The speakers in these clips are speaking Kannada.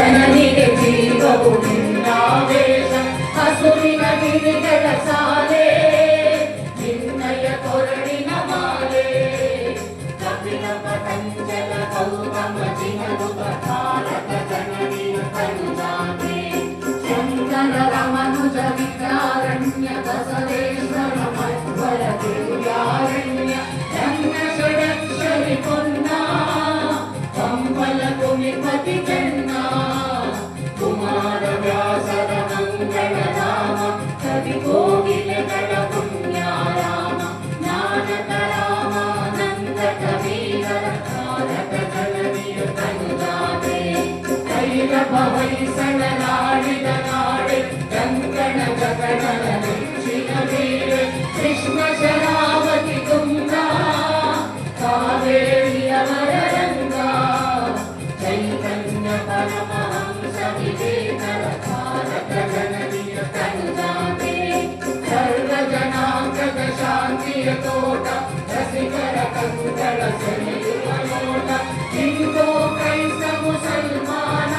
ಜನನಿಗೆ ಜೀವವು ನಿನ್ನಾವೇಶ ಹಸುವಿನ ಗಿರಿಗಳ ಸಾಲೆ ನಿನ್ನಯ ಕೊರಳಿನ ಮಾಲೆ ಕಪಿಲ ಪತಂಜಲ ಗೌತಮ ಜಿನರುಗ ಭಾರತ ಜನನಿಯ ಕರುಣಾಗೆ ಶಂಕರ ರಮನುಜ ವಿದ್ಯಾರಣ್ಯ ಬಸವೇಶ್ವರ ಮಧ್ವರ ದಿವ್ಯಾರಣ್ಯ ರಂಗ ಷಡಕ್ಷರಿ ಪೊನ್ನ ಕಂಬಲ ಕುಮಿಪತಿ ಚೆನ್ನ ಕುಮಾರ ವ್ಯಾಸರ ಮಂಗಳ ರಾಮ ಕವಿ ಕೋಗಿಲೆಗಳ ಪುಣ್ಯಾರಾಮ ನಾನಕ ರಾಮಾನಂದ ಕವೀರರ ಭಾರತ ಜನನಿಯ ಕನುಜಾತೆ ಕೈರವ ಹೊಯ್ಸಳನಾಡಿದ ನಾಡೆ ಕಂಕಣ ಜಗಣನ ನೆಚ್ಚಿನ ವೀರೆ ಕೃಷ್ಣ ಶರಾವತಿ ತುಂಗ ಕಾವೇರಿಯವರ ರಂಗ ಚೈತನ್ಯ ಪರಮಹಂಸ ವಿವೇಕರ ಭಾರತ ಜನನಿಯ ಕನುಜಾತೆ ಸರ್ವ ಜನಾಂಗದ ಶಾಂತಿಯ ತೋಟ ರಸಿಕರ ಕಂಗಳ ಸೆಳೆಯುವ ನೋಟ ಹಿಂದೂ ಕ್ರೈಸ್ತ ಮುಸಲ್ಮಾನ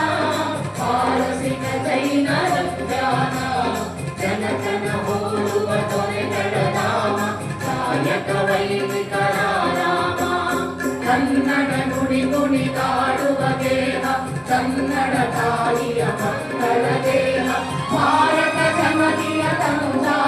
ಪಾರಸಿಕ ಜೈನರ ಜ್ಞಾನ ಜನತನ ಹೋಲುವ ದೊರೆಗಳ ನಾಮ ಕಾಯಕ ವೈದಿಕರ ರಾಮ ಕನ್ನಡ ನುಡಿ ಕುಣಿದಾಡುವ ದೇಹ ಕನ್ನಡ ತಾಯಿಯ ಮಕ್ಕಳ ದೇಹ ಭಾರತ ಜನನಿಯ ಕನುಜಾತೆ